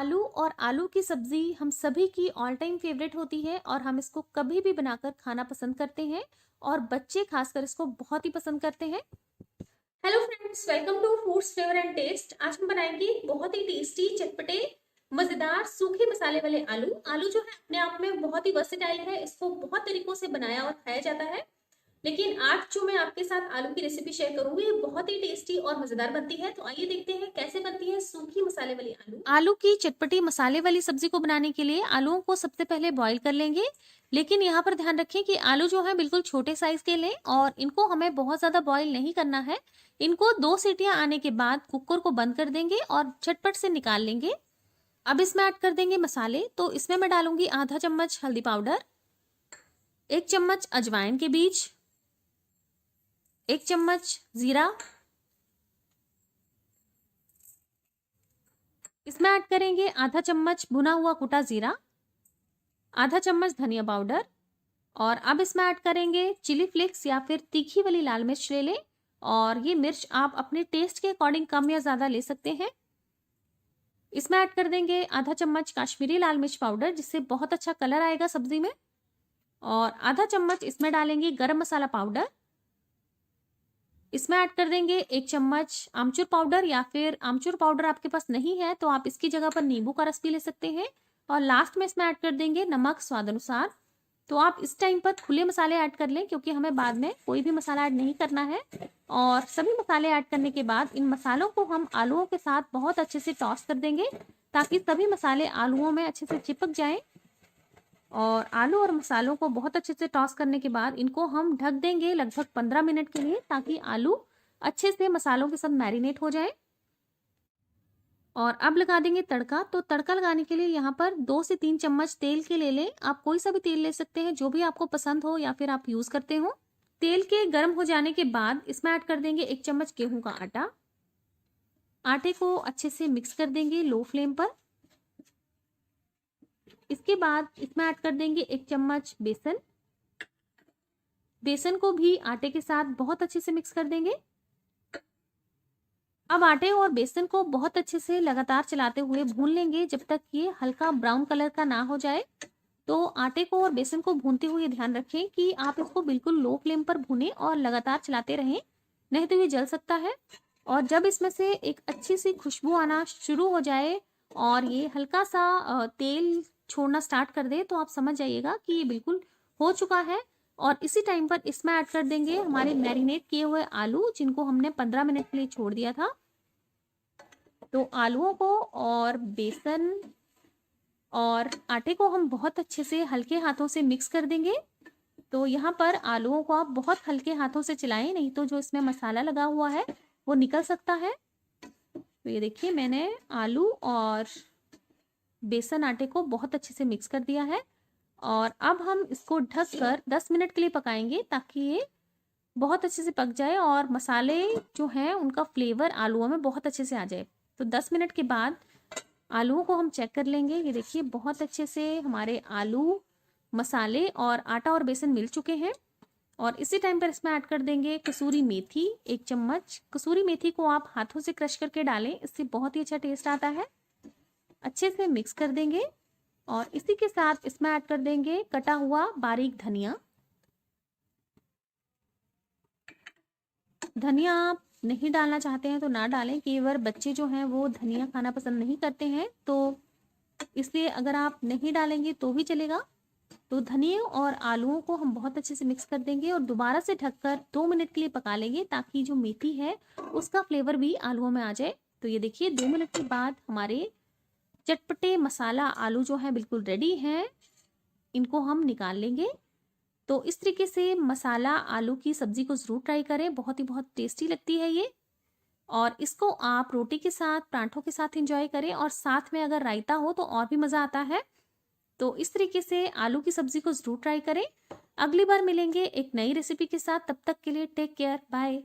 आलू और आलू की सब्जी हम सभी की ऑल टाइम फेवरेट होती है और हम इसको कभी भी बनाकर खाना पसंद करते हैं और बच्चे खासकर इसको बहुत ही पसंद करते हैं। Hello friends, welcome to foods flavour and taste. आज हम बनाएंगे बहुत ही टेस्टी, चटपटे, मजेदार सूखे मसाले वाले आलू। आलू जो है अपने आप में बहुत ही वर्सेटाइल है, इसको बहुत तरीकों से बनाया और खाया जाता है। लेकिन आज जो मैं आपके साथ आलू की रेसिपी शेयर करूंगी ये बहुत ही टेस्टी और मजेदार बनती है। तो आइए देखते हैं कैसे बनती है सूखी मसाले वाली आलू। आलू की चटपटी मसाले वाली सब्जी को बनाने के लिए आलूओं को सबसे पहले बॉईल कर लेंगे। लेकिन यहाँ पर ध्यान रखें कि आलू जो है बिल्कुल छोटे साइज के लें और इनको हमें बहुत ज्यादा बॉईल नहीं करना है। इनको 2 सीटियां आने के बाद कुकर को बंद कर देंगे और झटपट से निकाल लेंगे। अब इसमें ऐड कर देंगे मसाले। तो इसमें मैं डालूंगी आधा चम्मच हल्दी पाउडर, 1 चम्मच अजवाइन के बीज, 1 चम्मच जीरा, इसमें ऐड करेंगे आधा चम्मच भुना हुआ कुटा जीरा, आधा चम्मच धनिया पाउडर और अब इसमें ऐड करेंगे चिली फ्लेक्स या फिर तीखी वाली लाल मिर्च ले लें। और ये मिर्च आप अपने टेस्ट के अकॉर्डिंग कम या ज्यादा ले सकते हैं। इसमें ऐड कर देंगे आधा चम्मच काश्मीरी लाल मिर्च पाउडर, जिससे बहुत अच्छा कलर आएगा सब्जी में। और आधा चम्मच इसमें डालेंगे गरम मसाला पाउडर। इसमें ऐड कर देंगे 1 चम्मच आमचूर पाउडर, या फिर आमचूर पाउडर आपके पास नहीं है तो आप इसकी जगह पर नींबू का रस भी ले सकते हैं। और लास्ट में इसमें ऐड कर देंगे नमक स्वाद अनुसार। तो आप इस टाइम पर खुले मसाले ऐड कर लें, क्योंकि हमें बाद में कोई भी मसाला ऐड नहीं करना है। और सभी मसाले ऐड करने के बाद इन मसालों को हम आलूओं के साथ बहुत अच्छे से टॉस कर देंगे, ताकि सभी मसाले आलूओं में अच्छे से चिपक जाएं। और आलू और मसालों को बहुत अच्छे से टॉस करने के बाद इनको हम ढक देंगे लगभग 15 मिनट के लिए, ताकि आलू अच्छे से मसालों के साथ मैरिनेट हो जाए। और अब लगा देंगे तड़का। तो तड़का लगाने के लिए यहाँ पर 2 से 3 चम्मच तेल के ले लें। आप कोई सा भी तेल ले सकते हैं, जो भी आपको पसंद हो या फिर आप यूज करते हो। तेल के गर्म हो जाने के बाद इसमें ऐड कर देंगे 1 चम्मच गेहूं का आटा। आटे को अच्छे से मिक्स कर देंगे लो फ्लेम पर। इसके बाद इसमें ऐड कर देंगे 1 चम्मच बेसन। बेसन को भी आटे के साथ बहुत अच्छे से मिक्स कर देंगे। अब आटे और बेसन को बहुत अच्छे से लगातार चलाते हुए भून लेंगे जब तक ये हल्का ब्राउन कलर का ना हो जाए। तो आटे को और बेसन को भूनते हुए ध्यान रखें कि आप इसको बिल्कुल लो फ्लेम पर भूनें और लगातार चलाते रहें, नहीं तो ये जल सकता है। और जब इसमें से एक अच्छी सी खुशबू आना शुरू हो जाए और ये हल्का सा तेल छोड़ना स्टार्ट कर दे, तो आप समझ जाइएगा कि ये बिल्कुल हो चुका है। और इसी टाइम पर इसमें ऐड कर देंगे हमारे मैरिनेट किए हुए आलू, जिनको हमने 15 मिनट के लिए छोड़ दिया था। तो आलूओं को और बेसन और आटे को हम बहुत अच्छे से हल्के हाथों से मिक्स कर देंगे। तो यहाँ पर आलूओं को आप बहुत हल्के हाथों से चलाएं, नहीं तो जो इसमें मसाला लगा हुआ है वो निकल सकता है। तो ये देखिए, मैंने आलू और बेसन आटे को बहुत अच्छे से मिक्स कर दिया है। और अब हम इसको ढककर 10 मिनट के लिए पकाएंगे, ताकि ये बहुत अच्छे से पक जाए और मसाले जो हैं उनका फ्लेवर आलूओं में बहुत अच्छे से आ जाए। तो 10 मिनट के बाद आलूओं को हम चेक कर लेंगे। ये देखिए, बहुत अच्छे से हमारे आलू, मसाले और आटा और बेसन मिल चुके हैं। और इसी टाइम पर इसमें ऐड कर देंगे कसूरी मेथी, 1 चम्मच। कसूरी मेथी को आप हाथों से क्रश करके डालें, इससे बहुत ही अच्छा टेस्ट आता है। अच्छे से मिक्स कर देंगे और इसी के साथ इसमें ऐड कर देंगे कटा हुआ बारीक धनिया। धनिया आप नहीं डालना चाहते हैं तो ना डालें, केवल बच्चे जो हैं वो धनिया खाना पसंद नहीं करते हैं, तो इसलिए अगर आप नहीं डालेंगे तो भी चलेगा। तो धनिया और आलूओं को हम बहुत अच्छे से मिक्स कर देंगे और दोबारा से ढककर 2 मिनट के लिए पका लेंगे, ताकि जो मेथी है उसका फ्लेवर भी आलूओं में आ जाए। तो ये देखिए, 2 मिनट के बाद हमारे चटपटे मसाला आलू जो है बिल्कुल रेडी हैं। इनको हम निकाल लेंगे। तो इस तरीके से मसाला आलू की सब्जी को ज़रूर ट्राई करें, बहुत ही बहुत टेस्टी लगती है ये। और इसको आप रोटी के साथ, पराठों के साथ एंजॉय करें, और साथ में अगर रायता हो तो और भी मज़ा आता है। तो इस तरीके से आलू की सब्जी को ज़रूर ट्राई करें। अगली बार मिलेंगे एक नई रेसिपी के साथ, तब तक के लिए टेक केयर, बाय।